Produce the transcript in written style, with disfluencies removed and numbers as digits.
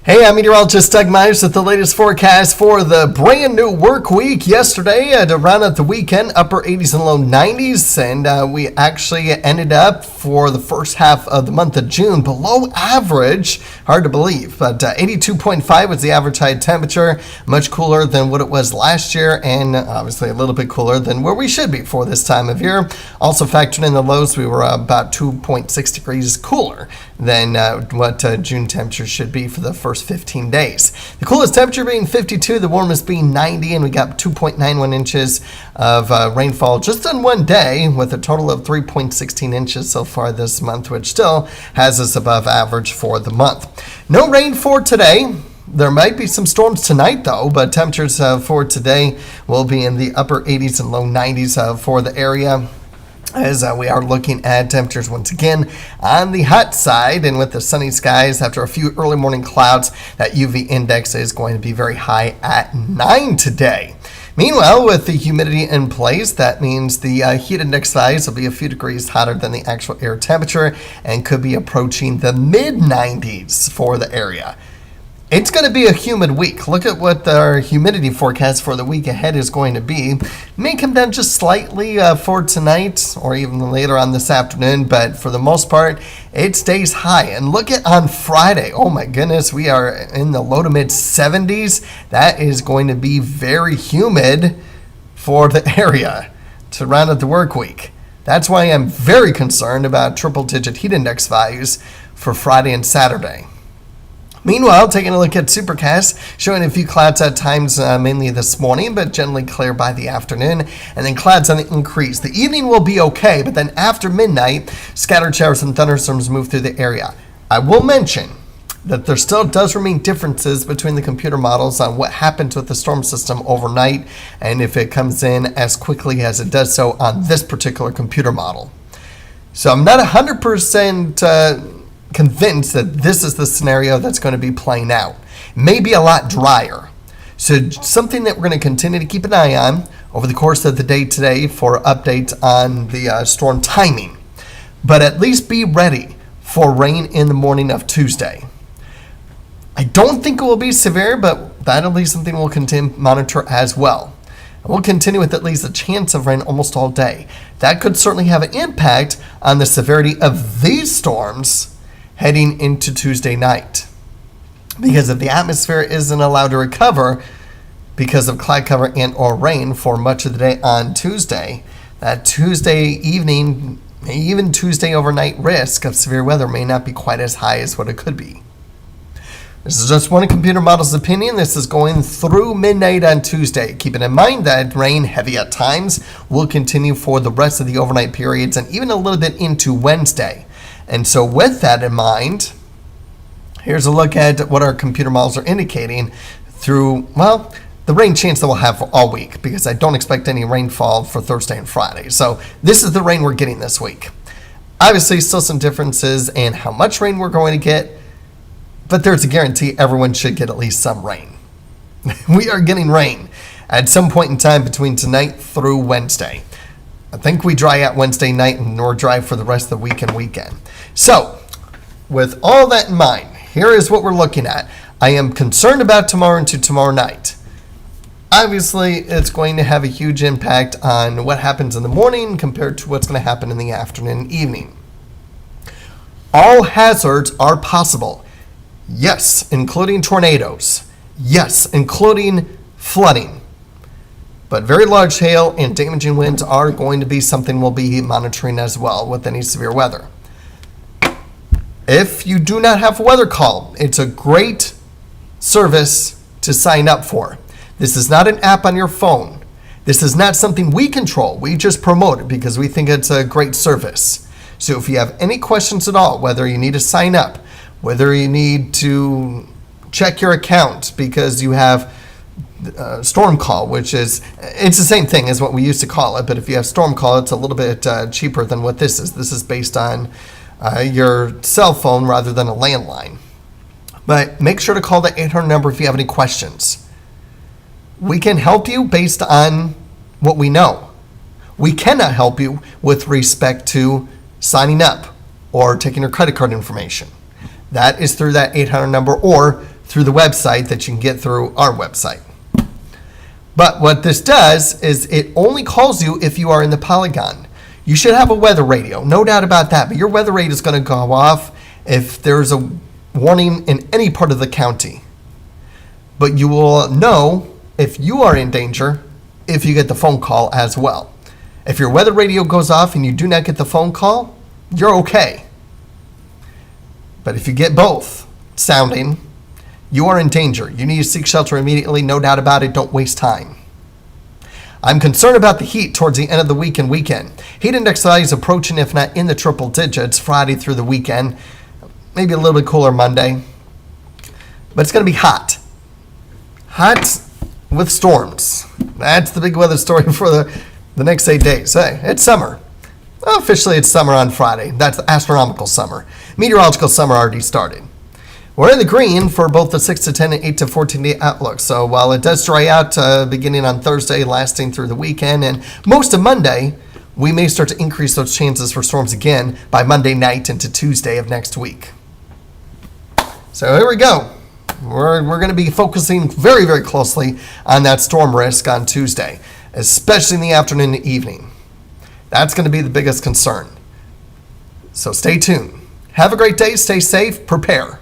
Hey, I'm meteorologist Doug Myers with the latest forecast for the brand new work week. Yesterday, to round out the weekend, upper 80s and low 90s, and we actually ended up for the first half of the month of June below average. Hard to believe, but 82.5 was the average high temperature, much cooler than what it was last year, and obviously a little bit cooler than where we should be for this time of year. Also factored in the lows, we were about 2.6 degrees cooler than what June temperature should be for the first 15 days. The coolest temperature being 52, the warmest being 90, and we got 2.91 inches of rainfall just on one day, with a total of 3.16 inches so far this month, which still has us above average for the month. No rain for today. There might be some storms tonight, though, but temperatures for today will be in the upper 80s and low 90s for the area, as we are looking at temperatures once again on the hot side, and with the sunny skies after a few early morning clouds, that UV index is going to be very high at 9 today. Meanwhile, with the humidity in place, that means the heat index size will be a few degrees hotter than the actual air temperature and could be approaching the mid-90s for the area. It's going to be a humid week. Look at what our humidity forecast for the week ahead is going to be. It may come down just slightly for tonight or even later on this afternoon, but for the most part, it stays high. And look at on Friday. Oh my goodness, we are in the low to mid 70s. That is going to be very humid for the area to round out the work week. That's why I'm very concerned about triple-digit heat index values for Friday and Saturday. Meanwhile, taking a look at Supercast, showing a few clouds at times, mainly this morning, but generally clear by the afternoon, and then clouds on the increase. The evening will be okay, but then after midnight, scattered showers and thunderstorms move through the area. I will mention that there still does remain differences between the computer models on what happens with the storm system overnight, and if it comes in as quickly as it does so on this particular computer model. So I'm not 100% convinced that this is the scenario that's going to be playing out. Maybe a lot drier. So something that we're going to continue to keep an eye on over the course of the day today for updates on the storm timing. But at least be ready for rain in the morning of Tuesday. I don't think it will be severe, but that'll be something we'll continue to monitor as well. And we'll continue with at least a chance of rain almost all day. That could certainly have an impact on the severity of these storms heading into Tuesday night, because if the atmosphere isn't allowed to recover because of cloud cover and or rain for much of the day on Tuesday, that Tuesday evening, even Tuesday overnight risk of severe weather may not be quite as high as what it could be. This is just one computer model's opinion. This is going through midnight on Tuesday. Keeping in mind that rain, heavy at times, will continue for the rest of the overnight periods and even a little bit into Wednesday. And so with that in mind, here's a look at what our computer models are indicating through, well, the rain chance that we'll have all week, because I don't expect any rainfall for Thursday and Friday. So this is the rain we're getting this week. Obviously, still some differences in how much rain we're going to get, but there's a guarantee everyone should get at least some rain. We are getting rain at some point in time between tonight through Wednesday. I think we dry out Wednesday night and we're dry for the rest of the week and weekend. So, with all that in mind, here is what we're looking at. I am concerned about tomorrow into tomorrow night. Obviously, it's going to have a huge impact on what happens in the morning compared to what's going to happen in the afternoon and evening. All hazards are possible. Yes, including tornadoes. Yes, including flooding. But very large hail and damaging winds are going to be something we'll be monitoring as well with any severe weather. If you do not have a weather call, it's a great service to sign up for. This is not an app on your phone. This is not something we control. We just promote it because we think it's a great service. So if you have any questions at all, whether you need to sign up, whether you need to check your account because you have storm call, which is, it's the same thing as what we used to call it, but if you have storm call, it's a little bit cheaper than what this is. This is based on your cell phone rather than a landline. But make sure to call the 800 number if you have any questions. We can help you based on what we know. We cannot help you with respect to signing up or taking your credit card information. That is through that 800 number or through the website that you can get through our website. But what this does is it only calls you if you are in the polygon. You should have a weather radio, no doubt about that, but your weather radio is going to go off if there's a warning in any part of the county. But you will know if you are in danger if you get the phone call as well. If your weather radio goes off and you do not get the phone call, you're okay. But if you get both sounding, you are in danger. You need to seek shelter immediately, no doubt about it. Don't waste time. I'm concerned about the heat towards the end of the weekend. Heat index values approaching, if not in the triple digits, Friday through the weekend. Maybe a little bit cooler Monday. But it's going to be hot. Hot with storms. That's the big weather story for the next 8 days. Hey, it's summer. Well, officially, it's summer on Friday. That's the astronomical summer. Meteorological summer already started. We're in the green for both the 6 to 10 and 8 to 14 day outlook. So while it does dry out beginning on Thursday, lasting through the weekend, and most of Monday, we may start to increase those chances for storms again by Monday night into Tuesday of next week. So here we go. We're going to be focusing very, very closely on that storm risk on Tuesday, especially in the afternoon and evening. That's going to be the biggest concern. So stay tuned. Have a great day. Stay safe. Prepare.